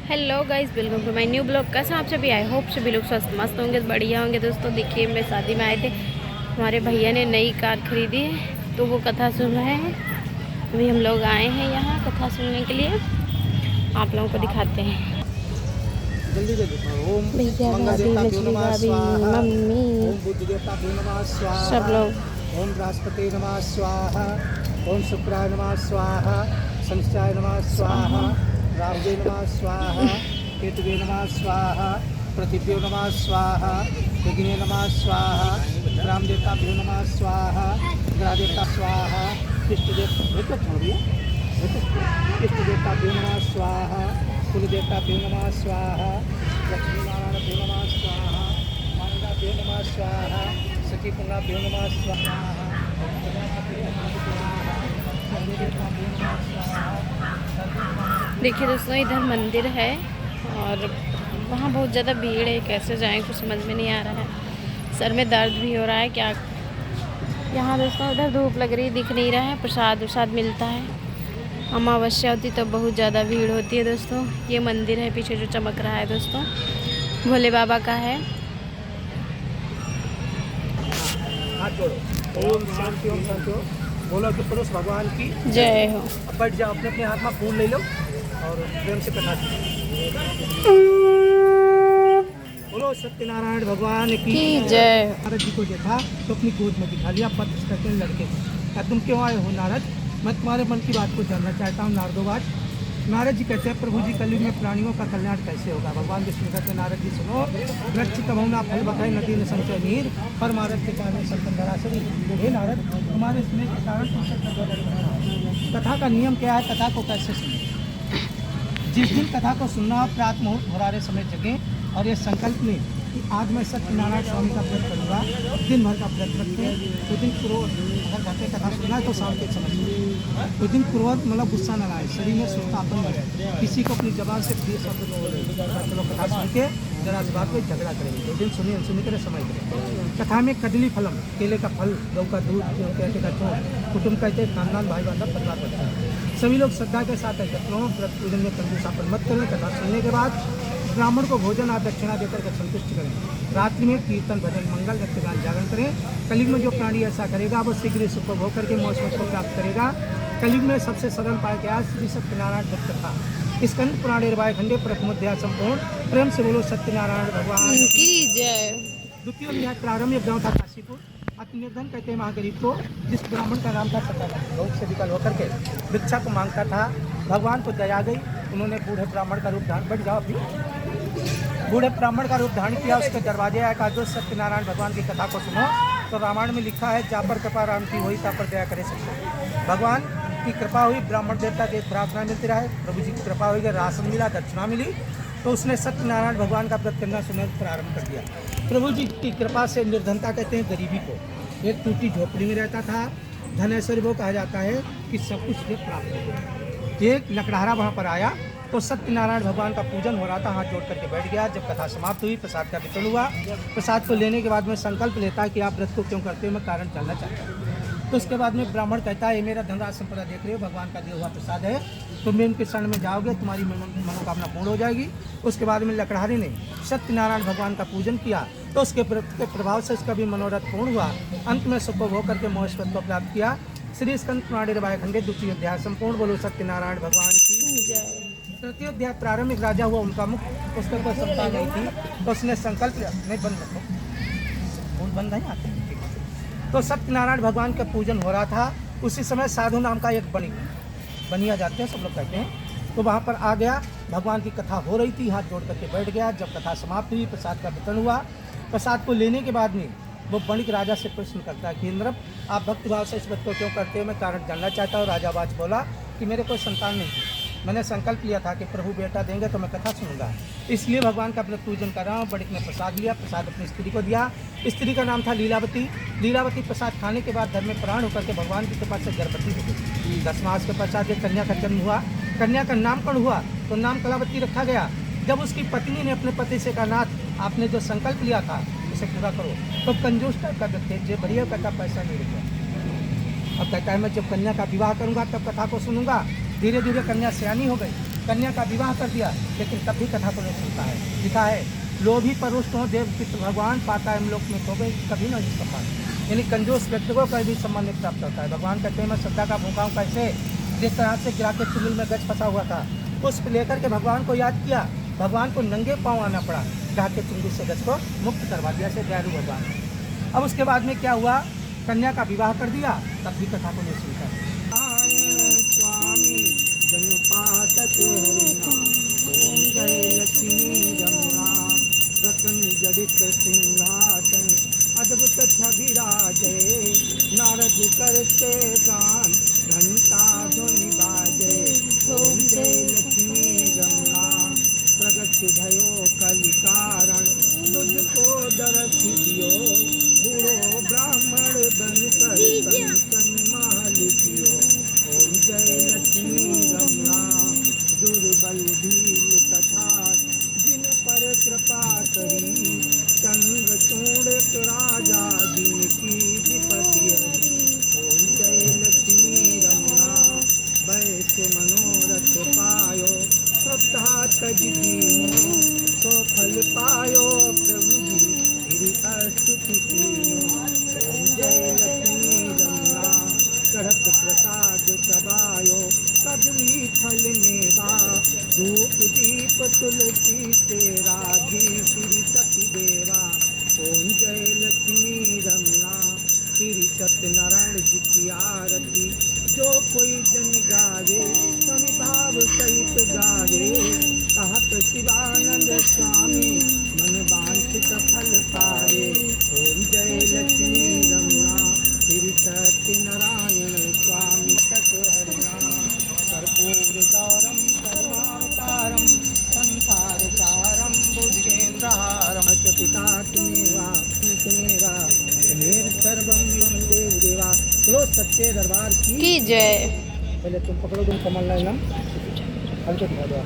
Hello guys, welcome to my new blog. कैसे आप सभी? आई होप सभी लोग स्वस्थ मस्त होंगे, बढ़िया होंगे। दोस्तों देखिए, मैं शादी में आए थे, हमारे भैया ने नई कार खरीदी है तो वो कथा सुन रहे हैं। अभी हम लोग आए हैं यहाँ कथा सुनने के लिए, आप लोगों को दिखाते हैं। जल्दी जल्दी। ओम भैया, मंगल भाभी, देवताभ्यो मछली नमः भाभी, स्वाहा। मम्मी, ओम बुद्ध देवताभ्यो नमः स्वाहा। सब लोग। ओम बृहस्पति नमः स्वाहा। ओम शुक्राय नमः स्वाहा। शनिश्चाय नमः स्वाहा। राहुवे नमः स्वाहा। केतवे नमः स्वाहा। पृथिव्यो नमः स्वाहा। विघ्ने नमः स्वाहा। ग्राम देवताभ्यो नमः स्वाहा। ग्रह देवता स्वाहा। इष्ट देवता छोड़िए। इष्ट देवताभ्यो नमः स्वाहा। कुल देवताभ्यो नमः स्वाहा। लक्ष्मी नारायणभ्यो नमः स्वाहा। मानदाभ्यो नमः स्वाहा। सखी पुंगाभ्यो नमः स्वाहा। देखिए दोस्तों, इधर मंदिर है और वहाँ बहुत ज़्यादा भीड़ है। कैसे जाएं कुछ समझ में नहीं आ रहा है, सर में दर्द भी हो रहा है क्या। यहाँ दोस्तों इधर धूप लग रही, दिख नहीं रहा है। प्रसाद उसाद मिलता है। अमावस्या होती तो बहुत ज़्यादा भीड़ होती है दोस्तों। ये मंदिर है पीछे जो चमक रहा है दोस्तों, भोले बाबा का है। हाथ जोड़ो। ओम शांति ओम शांति ओम। बोलो कि पुरुष भगवान की जय हो। अब बैठ जाओ, अपने अपने हाथ में फूल ले लो और प्रेम से कथा सुनो। बोलो सत्यनारायण भगवान की जय। नारद जी को देखा तो अपनी गोद में दिखा लिया पत्र करके लड़के को। क्या तुम क्यों आए हो नारद? मैं तुम्हारे मन की बात को जानना चाहता हूँ नारदोवाच। नारद जी कहते हैं, प्रभु जी कलयुग में प्राणियों का कल्याण कैसे होगा? भगवान विष्णु कहते हैं, नारद जी सुनो। वृक्ष तमोना फल बखाई नदी में संचय नीर पर मारद के कारण संतन धराशरी। हे नारद, तुम्हारे स्नेह के कारण तुमसे कथा का नियम क्या है? कथा को कैसे सुने? जिस दिन कथा को सुनना और प्रात मुहूर्त भोरारे समय जगे और ये संकल्प में कि आज मैं सत्यनारायण स्वामी का व्रत करूँगा, दिन भर का व्रत रखते तो दिन पूर्व अगर घर पे कथा सुनना है तो शाम के समय तो दिन पूर्वक मतलब गुस्सा न लाए, शरीर में सुस्तापन बढ़े, किसी को अपनी जबान से प्रिय शब्द न बोले। चलो कथा सुन के जरा इस बात को झगड़ा करेंगे, दो दिन सुनिए सुनी करे समय करें। कथा में कदली फलम, केले का फल, गौ का दूध, कहते का चौक, कुटुंब कहते खानदान, भाई बांधव, परिवार बच्चा, सभी लोग श्रद्धा के साथ एकत्र हों। व्रत पूजन में कंजूसापन मत करें। कथा सुनने के बाद ब्राह्मण को भोजन और दक्षिणा देकर के संतुष्ट करें। रात्रि में कीर्तन भजन मंगल नृत्यगान जागरण करें। कलयुग में जो प्राणी ऐसा करेगा वो शीघ्र सुख भोग करके मोक्ष को प्राप्त करेगा। कलयुग में सबसे सरल पाया गया श्री सत्यनारायण व्रत कथा। स्कंद पुराणे रवाय खंडे प्रथमोध्याय संपूर्ण। प्रेम से बोलो सत्यनारायण भगवान की जय। द्वितीय अध्याय प्रारंभ गाँव था काशीपुर। अति निर्धन कहते हैं महागरीब को। जिस ब्राह्मण का नाम था सत्यानारायण, बहुत से विकल होकर के भिक्षा को मांगता था। भगवान को दया गई, उन्होंने बूढ़े ब्राह्मण का रूप धारण, बैठ जाओ अभी। बूढ़े ब्राह्मण का रूप धारण किया। उसके दरवाजे आया, कहा जो सत्यनारायण भगवान की कथा को सुनो। तो रामायण में लिखा है, जा पर कृपा राम की वही ता पर दया करे सकते। भगवान की कृपा हुई, ब्राह्मण देवता की प्रार्थना मिलती रहे, प्रभु जी की कृपा हुई, राशन मिला, दक्षिणा मिली, तो उसने सत्यनारायण भगवान का व्रत करना सुनना प्रारंभ कर दिया। प्रभु जी की कृपा से निर्धनता कहते हैं गरीबी को। एक टूटी झोपड़ी में रहता था। धनेश्वरी वो कहा जाता है कि सब कुछ ये प्राप्त हो गया। एक लकड़हारा वहाँ पर आया तो सत्यनारायण भगवान का पूजन हो रहा था, हाथ जोड़ करके बैठ गया। जब कथा समाप्त हुई, प्रसाद का वितरण हुआ। प्रसाद को लेने के बाद में संकल्प लेता है कि आप व्रत को क्यों करते हो, मैं कारण जानना चाहता हूँ। तो उसके बाद में ब्राह्मण कहता है, ये मेरा धनराज संपदा देख रहे हो, भगवान का दिया हुआ प्रसाद है, तुम इनके शरण में जाओगे, तुम्हारी मनोकामना पूर्ण हो जाएगी। उसके बाद में लकड़हारे ने सत्यनारायण भगवान का पूजन किया तो उसके प्रभाव से उसका भी मनोरथ पूर्ण हुआ। अंत में सुख भोग करके मोक्षपद को प्राप्त किया। श्री स्कंद पुराणे रवाय खंडे द्वितीय अध्याय संपूर्ण। बोलो सत्यनारायण भगवान की जय। तृतीय अध्याय प्रारंभ एक राजा हुआ, उनका मुख, उसके कोई संतान नहीं थी, तो उसने संकल्प लिया, नहीं बंद रखो, बंद नहीं आते। तो सत्यनारायण भगवान का पूजन हो रहा था। उसी समय साधु नाम का एक बनिया जाते हैं, सब लोग कहते हैं, तो वहाँ पर आ गया। भगवान की कथा हो रही थी, हाथ जोड़ करके बैठ गया। जब कथा समाप्त हुई, प्रसाद का वितरण हुआ। प्रसाद को लेने के बाद में वो बणिक राजा से प्रश्न करता है कि इंद्र, आप भक्तिभाव से इस व्रत को क्यों करते हो, मैं कारण जानना चाहता हूँ। राजा बाज बोला कि मेरे कोई संतान नहीं थी, मैंने संकल्प लिया था कि प्रभु बेटा देंगे तो मैं कथा सुनूंगा, इसलिए भगवान का व्रत पूजन कर रहा हूँ। बणिक ने प्रसाद लिया, प्रसाद अपनी स्त्री को दिया। स्त्री का नाम था लीलावती। लीलावती प्रसाद खाने के बाद धर्म में प्राण होकर के भगवान की कृपा से गर्भवती हो गई। 10 मास के पश्चात एक कन्या का जन्म हुआ। कन्या का नामकरण हुआ तो नाम कलावती रखा गया। जब उसकी पत्नी ने अपने पति से कहा, नाथ आपने जो संकल्प लिया था उसे पूरा करो, तो कंजूस टाइप का व्यक्ति जो बढ़िया का पैसा नहीं रुका। अब कहता है, मैं जब कन्या का विवाह करूंगा तब कथा को सुनूंगा। धीरे धीरे कन्या सयानी हो गई। कन्या का विवाह कर दिया, लेकिन तब भी कथा को नहीं सुनता है। लिखा है, लोभी परुष हो देव पितृ भगवान, पाता है लोक में तो कभी नहीं सम्मान। यानी कंजूस व्यक्ति को कभी भी सम्मान नहीं प्राप्त होता है। भगवान कहते हैं मैं श्रद्धा का भूखा हूँ। कैसे? जिस तरह से गिरा के चुंगल में गज फंसा हुआ था, पुष्प लेकर के भगवान को याद किया, भगवान को नंगे पाँव आना पड़ा, गिरा के चुंगल से गज को मुक्त करवा दिया से दयालु भगवान। अब उसके बाद में क्या हुआ, कन्या का विवाह कर दिया, तब भी कथा को नहीं सुनता। स्वामी जनपातक ओम जय लक्ष्मी रमणा रतन जड़ित सिंहासन अद्भुत छवि राजे नारद करते गान घंटा ध्वनि बाजे ओम जय लक्ष्मी रमणा प्रगट भयो कलि कारण दुध को दरस दियो बूढ़ो ब्राह्मण बन कर तन मालिकियो ओम जय लक्ष्मी रमणा दुर्बल भील तथा जिन पर कृपा करी चंद्र चूड़क राजा जिनकी विपत्ति ओम जय लक्ष्मी रमणा वैसे मनोरथ पायो श्रद्धा तज दीनो तो फल पायो प्रभु जी मेरी स्तुति कीनो ओम जय लक्ष्मी रमणा चढ़त प्रसाद सबायो कदली फल मेवा धूप दीप तुलसी से राधी श्री सती देवा ओम जय लक्ष्मी रमणा श्री सत्यनारायण जी की आरती जो कोई जन गावे समिभाव सहित गावे कहत शिवानंद स्वामी मन वांछित फल पावे ओम जय लक्ष्मी रमणा श्री सत्यनारायण स्वामी सतहरिणा कर्पूर गौरम करुणावतारम संसार सारम भुजगेन्द्रहारम पिता तुम्हें सर्वम देव देवा। चलो सच्चे दरबार की जय। पहले तुम पकड़ो, तुम कमल नयनम हमको दिखा दो।